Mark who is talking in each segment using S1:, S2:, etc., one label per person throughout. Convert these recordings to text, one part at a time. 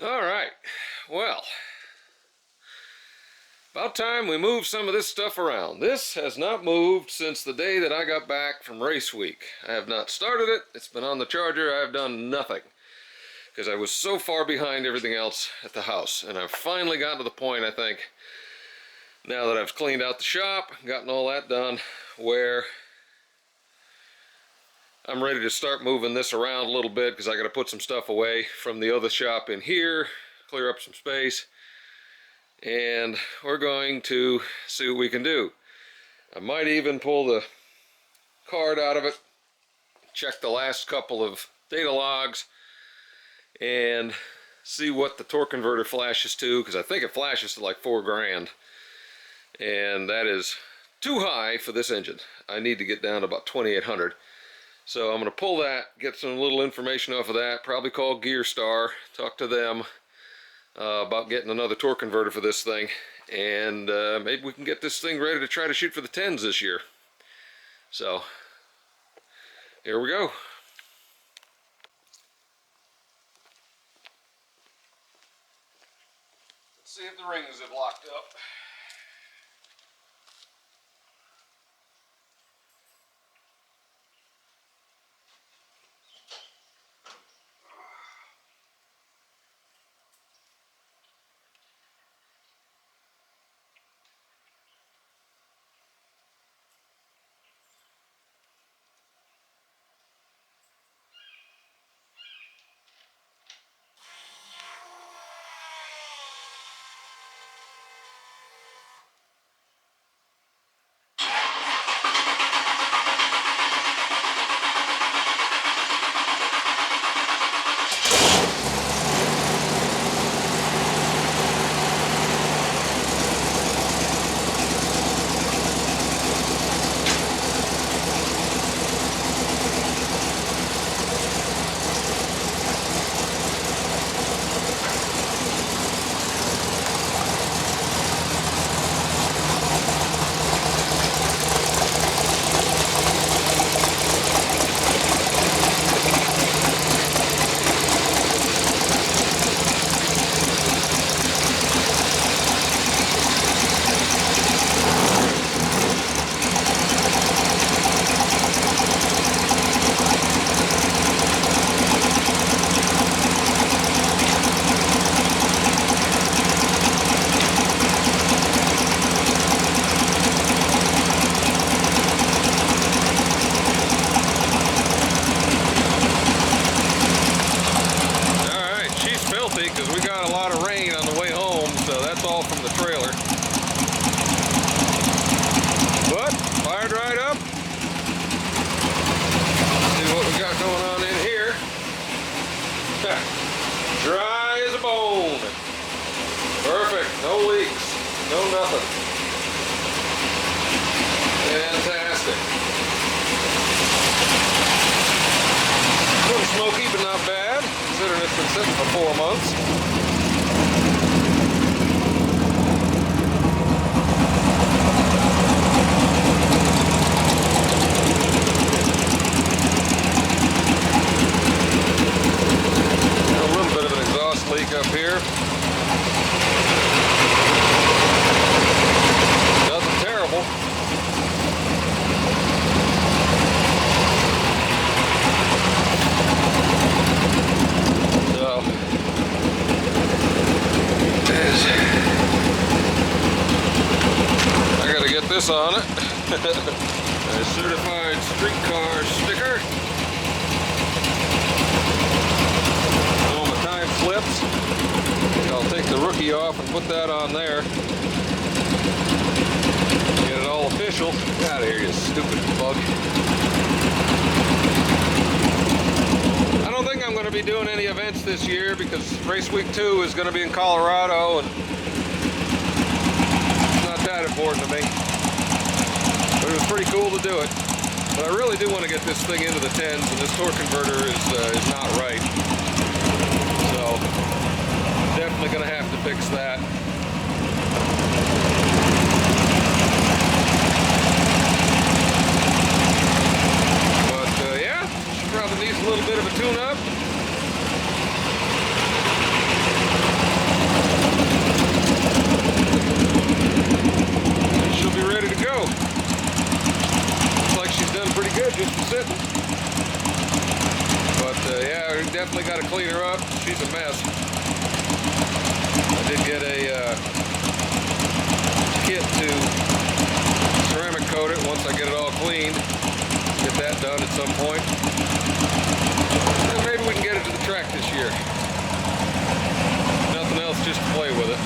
S1: All right, well, about time we move some of this stuff around. This has not moved since the day that I got back from race week. I have not started it. It's been on the charger. I have done nothing because I was so far behind everything else at the house. And I've finally gotten to the point, I think, now that I've cleaned out the shop, gotten all that done, where I'm ready to start moving this around a little bit because I got to put some stuff away from the other shop in here, clear up some space, and we're going to see what we can do. I might even pull the card out of it, check the last couple of data logs, and see what the torque converter flashes to, because I think it flashes to like 4 grand, and that is too high for this engine. I need to get down to about 2800. So I'm going to pull that, get some little information off of that, probably call Gearstar, talk to them about getting another torque converter for this thing, and maybe we can get this thing ready to try to shoot for the 10s this year. So here we go. Let's see if the rings have locked up. Because we got a lot of rain on the way home, so that's all from the trailer. But fired right up. See what we got going on in here. Dry as a bone. Perfect. No leaks. No nothing. Fantastic. A little smoky, but not bad, considering it's been sitting for 4 months. A little bit of an exhaust leak up here. Nothing terrible. I gotta get this on it. A certified streetcar sticker. So my time slips. I'll take the rookie off and put that on there. Get it all official. Get out of here, you stupid bug. I don't think I'm going to be doing any events this year because race week 2 is going to be in Colorado, and it's not that important to me. But it was pretty cool to do it. But I really do want to get this thing into the 10s, and this torque converter is not right. So definitely going to have to fix that. But yeah, she probably needs a little bit of a tune-up. clean her up. She's a mess. I did get a kit to ceramic coat it once I get it all cleaned. Get that done at some point. And maybe we can get it to the track this year. Nothing else, just to play with it.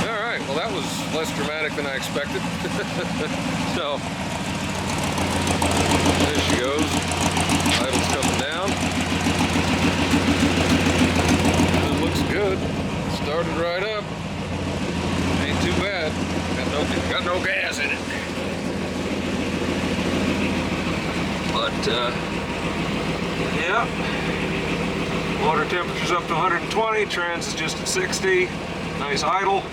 S1: Alright, well that was less dramatic than I expected. So, there she goes. Idle's coming down. It looks good. Started right up. Ain't too bad. Got no gas in it. But, yeah. Water temperature's up to 120. Trans is just at 60. Nice idle.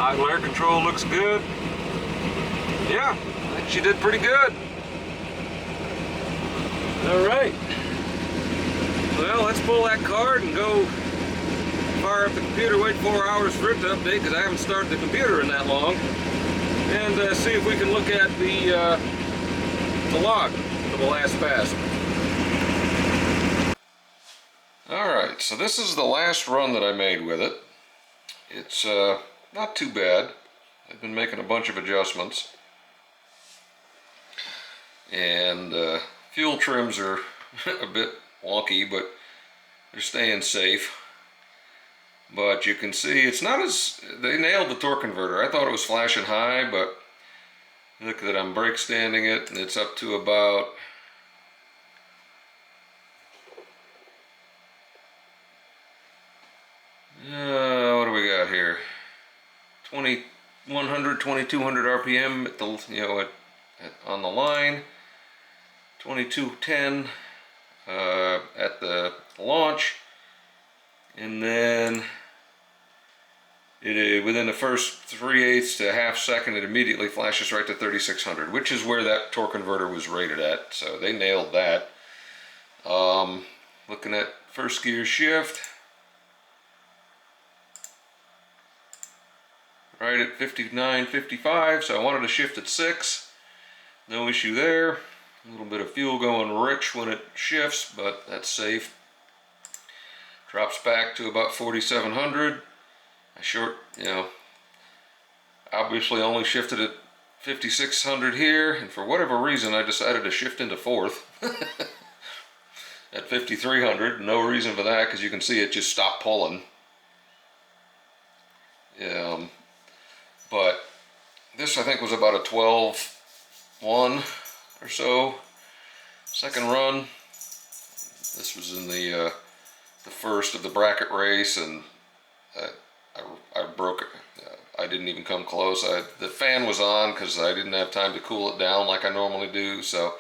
S1: Idle air control looks good. Yeah, I think she did pretty good. Alright. Well, let's pull that card and go fire up the computer, wait 4 hours for it to update because I haven't started the computer in that long, and see if we can look at the log for the last pass. Alright, so this is the last run that I made with it. It's not too bad. I've been making a bunch of adjustments. And fuel trims are a bit wonky, but they're staying safe. But you can see it's not as... They nailed the torque converter. I thought it was flashing high, but look that I'm brake standing it, and it's up to about... what do we got here? 2100, 2200 RPM at the, on the line. 2210 at the launch, and then within the first 3/8 to a half second it immediately flashes right to 3600, which is where that torque converter was rated at, so they nailed that. Looking at first gear shift, right at 59.55, so I wanted to shift at 6. No issue there. A little bit of fuel going rich when it shifts, but that's safe. Drops back to about 4,700. I obviously only shifted at 5,600 here, and for whatever reason I decided to shift into 4th at 5,300. No reason for that, because you can see it just stopped pulling. But this I think was about a 12.1 or so. Second run. This was in the first of the bracket race, and I broke it. I didn't even come close. The fan was on because I didn't have time to cool it down like I normally do, so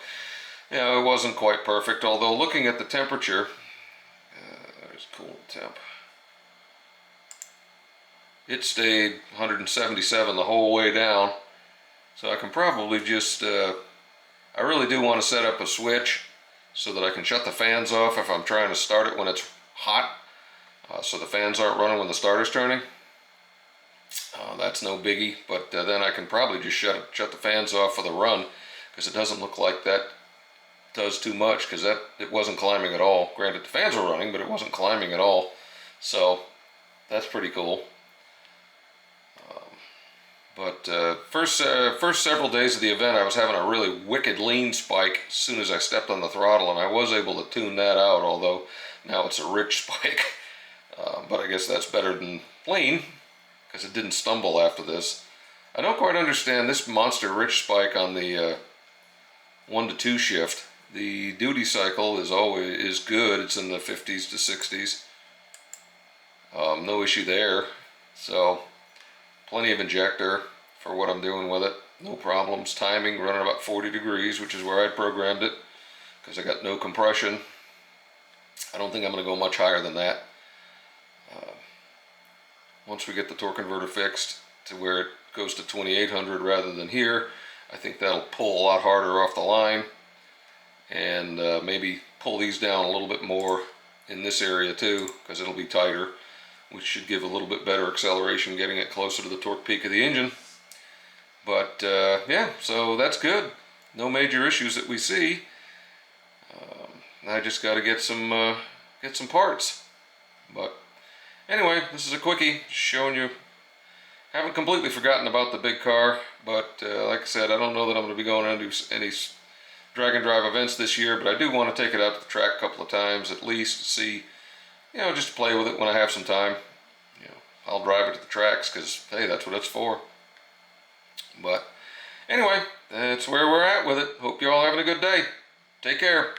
S1: it wasn't quite perfect. Although looking at the temperature, there's coolant temp. It stayed 177 the whole way down, so I can probably just I really do want to set up a switch so that I can shut the fans off if I'm trying to start it when it's hot, so the fans aren't running when the starter's turning. That's no biggie, but then I can probably just shut the fans off for the run, because it doesn't look like that does too much, because it wasn't climbing at all. Granted, the fans were running, but it wasn't climbing at all, so that's pretty cool. But first several days of the event, I was having a really wicked lean spike as soon as I stepped on the throttle, and I was able to tune that out, although now it's a rich spike. But I guess that's better than lean, because it didn't stumble after this. I don't quite understand this monster rich spike on the 1 to 2 shift. The duty cycle is good. It's in the 50s to 60s. No issue there. So plenty of injector for what I'm doing with it. No problems. Timing running about 40 degrees, which is where I programmed it, because I got no compression. I don't think I'm going to go much higher than that. Once we get the torque converter fixed to where it goes to 2800 rather than here, I think that'll pull a lot harder off the line, and maybe pull these down a little bit more in this area too, because it'll be tighter. which should give a little bit better acceleration, getting it closer to the torque peak of the engine. But yeah, so that's good. No major issues that we see. I just got to get some parts. But anyway, this is a quickie, just showing you. Haven't completely forgotten about the big car, but like I said, I don't know that I'm going to be going into any drag and drive events this year, but I do want to take it out to the track a couple of times at least to see, just to play with it when I have some time. I'll drive it to the tracks because, hey, that's what it's for. But anyway, that's where we're at with it. Hope you're all having a good day. Take care.